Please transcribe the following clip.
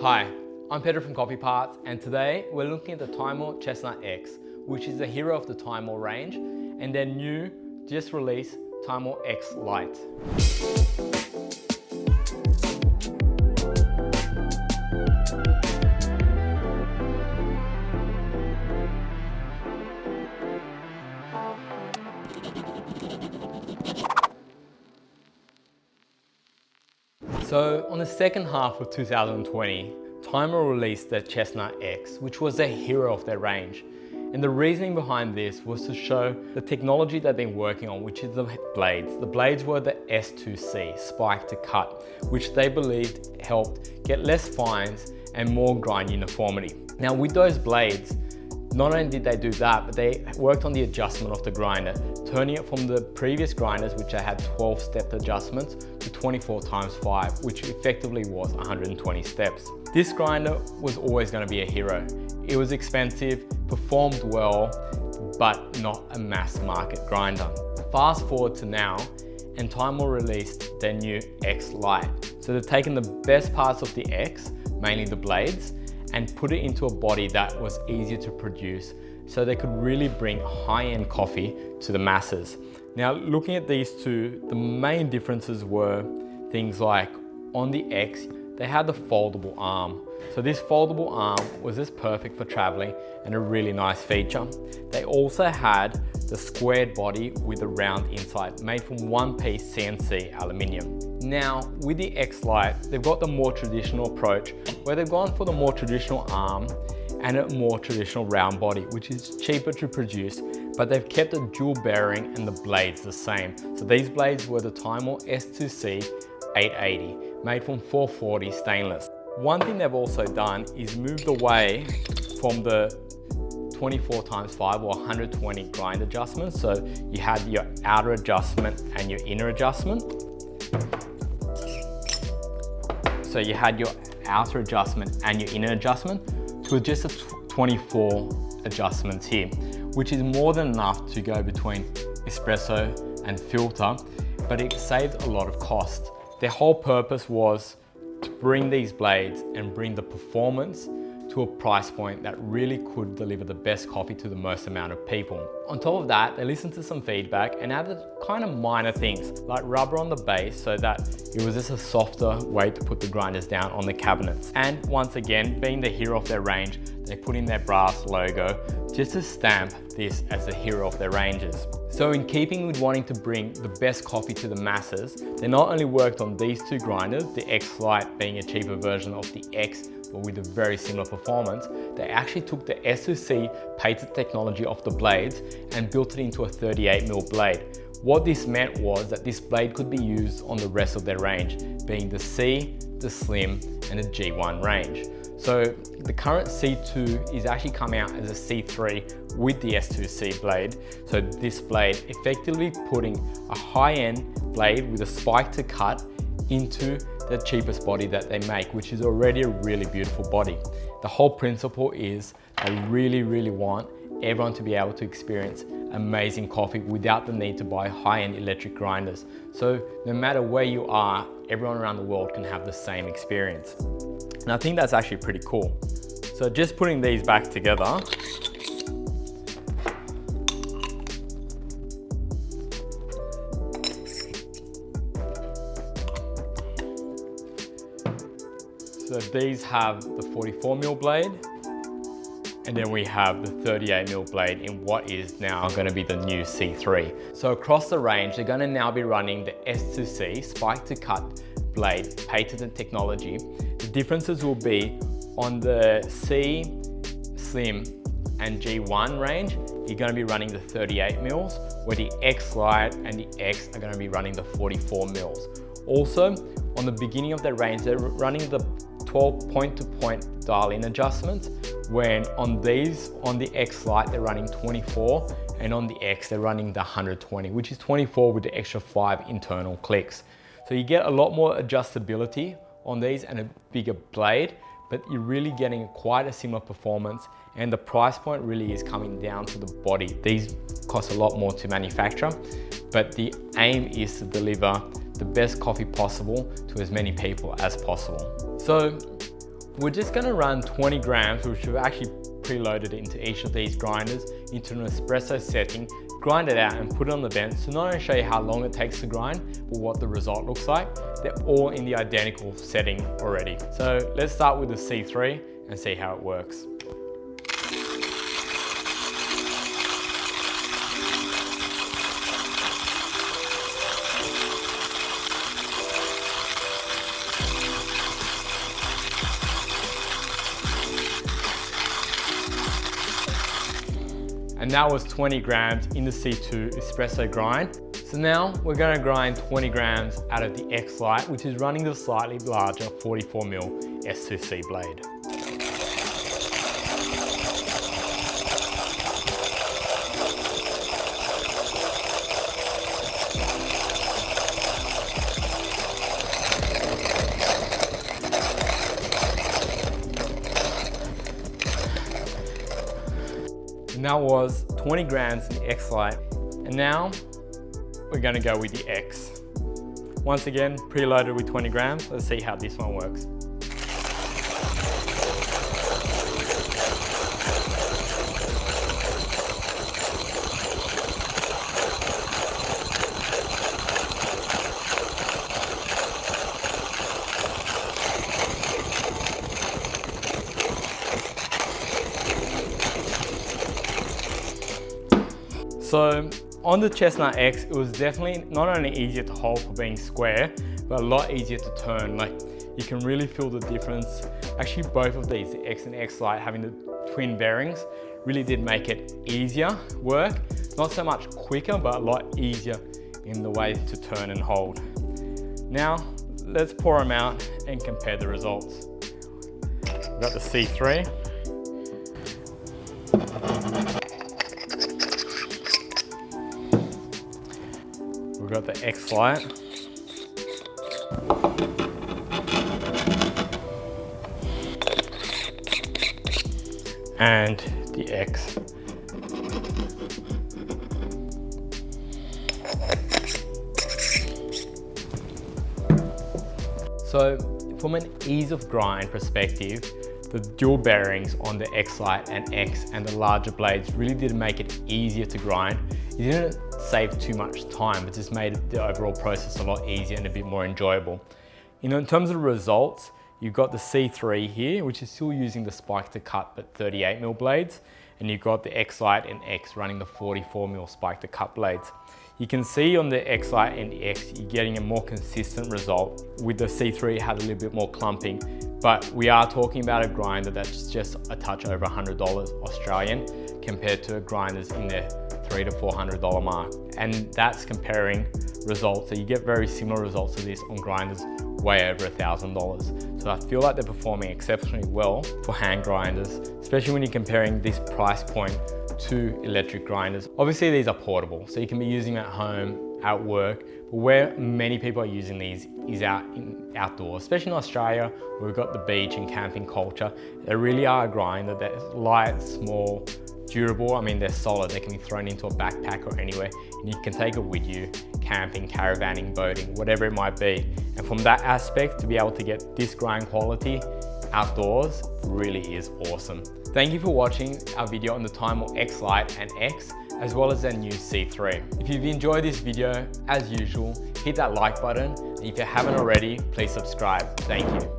Hi, I'm Peter from Coffee Parts, and today we're looking at the Timemore Chestnut X, which is the hero of the Timemore range, and their new, just released Timemore X Lite. So on the second half of 2020, Timemore released the Chestnut X, which was the hero of their range. And the reasoning behind this was to show the technology they've been working on, which is the blades. The blades were the S2C, spike to cut, which they believed helped get less fines and more grind uniformity. Now with those blades, not only did they do that, but they worked on the adjustment of the grinder, turning it from the previous grinders, which had 12-step adjustments, to 24 times 5, which effectively was 120 steps. This grinder was always going to be a hero. It was expensive, performed well, but not a mass market grinder. Fast forward to now, and Timemore released their new X Lite. So they've taken the best parts of the X, mainly the blades, and put it into a body that was easier to produce so they could really bring high-end coffee to the masses. Now, looking at these two, the main differences were things like on the X, they had the foldable arm. So this foldable arm was just perfect for traveling and a really nice feature. They also had the squared body with a round inside, made from one-piece CNC aluminium. Now, with the X Lite, they've got the more traditional approach where they've gone for the more traditional arm and a more traditional round body, which is cheaper to produce, but they've kept the dual bearing and the blades the same. So these blades were the Timemore S2C 880, made from 440 stainless. One thing they've also done is moved away from the 24 times 5 or 120 grind adjustments. So you had your outer adjustment and your inner adjustment. So you had your outer adjustment and your inner adjustment to just a 24 adjustments here, which is more than enough to go between espresso and filter, but it saved a lot of cost. Their whole purpose was to bring these blades and bring the performance to a price point that really could deliver the best coffee to the most amount of people. On top of that, they listened to some feedback and added kind of minor things like rubber on the base so that it was just a softer way to put the grinders down on the cabinets. And once again, being the hero of their range, they put in their brass logo just to stamp this as the hero of their ranges. So in keeping with wanting to bring the best coffee to the masses, they not only worked on these two grinders, the X Lite being a cheaper version of the X, but with a very similar performance, they actually took the S2C patented technology of the blades and built it into a 38mm blade. What this meant was that this blade could be used on the rest of their range, being the C, the Slim, and the G1 range. So the current C2 is actually coming out as a C3 with the S2C blade. So this blade effectively putting a high-end blade with a spike to cut into the cheapest body that they make, which is already a really beautiful body. The whole principle is they really want everyone to be able to experience amazing coffee without the need to buy high-end electric grinders. So no matter where you are, everyone around the world can have the same experience. And I think that's actually pretty cool. So just putting these back together, so these have the 44mm blade, and then we have the 38mm blade in what is now going to be the new C3. So across the range, they're going to now be running the S2C spike to cut blade patented technology. The differences will be on the C, Slim, and G1 range, you're going to be running the 38mm, where the X Lite and the X are going to be running the 44mm. Also, on the beginning of their range, they're running the 12 point-to-point dial-in adjustments, when on these, on the X Lite, they're running 24, and on the X, they're running the 120, which is 24 with the extra 5 internal clicks. So you get a lot more adjustability on these and a bigger blade, but you're really getting quite a similar performance, and the price point really is coming down to the body. These cost a lot more to manufacture, but the aim is to deliver the best coffee possible to as many people as possible. So We're just gonna run 20 grams, which we've actually preloaded into each of these grinders, into an espresso setting, grind it out and put it on the bench to not only show you how long it takes to grind, but what the result looks like. They're all in the identical setting already. So let's start with the C3 and see how it works. And that was 20 grams in the C2 espresso grind. So now we're gonna grind 20 grams out of the X Lite, which is running the slightly larger 44mm S2C blade. And that was 20 grams in the X Lite. And now we're gonna go with the X. Once again, preloaded with 20 grams. Let's see how this one works. So on the Chestnut X, it was definitely not only easier to hold for being square, but a lot easier to turn. Like, you can really feel the difference. Actually, both of these, the X and X Lite, having the twin bearings, really did make it easier work. Not so much quicker, but a lot easier in the way to turn and hold. Now, let's pour them out and compare the results. We've got the C3. We've got the X Lite. And the X. So from an ease of grind perspective, the dual bearings on the X Lite and X and the larger blades really did make it easier to grind. It didn't save too much time, but just made the overall process a lot easier and a bit more enjoyable. You know, in terms of the results, you've got the C3 here, which is still using the spike to cut but 38mm blades, and you've got the X Lite and X running the 44mm spike to cut blades. You can see on the X Lite and the X, you're getting a more consistent result. With the C3, it had a little bit more clumping, but we are talking about a grinder that's just a touch over $100 Australian compared to grinders in the $300 to $400 mark. And that's comparing results. So you get very similar results to this on grinders way over $1,000. So I feel like they're performing exceptionally well for hand grinders, especially when you're comparing this price point to electric grinders. Obviously these are portable, so you can be using them at home, at work, but where many people are using these is outdoors, especially in Australia, where we've got the beach and camping culture. They really are a grinder that's light, small, durable. I mean, they're solid. They can be thrown into a backpack or anywhere, and you can take it with you, camping, caravanning, boating, whatever it might be. And from that aspect, to be able to get this grind quality outdoors really is awesome. Thank you for watching our video on the Timemore X Lite and X, as well as their new C3. If you've enjoyed this video, as usual, hit that like button, and if you haven't already, please subscribe. Thank you.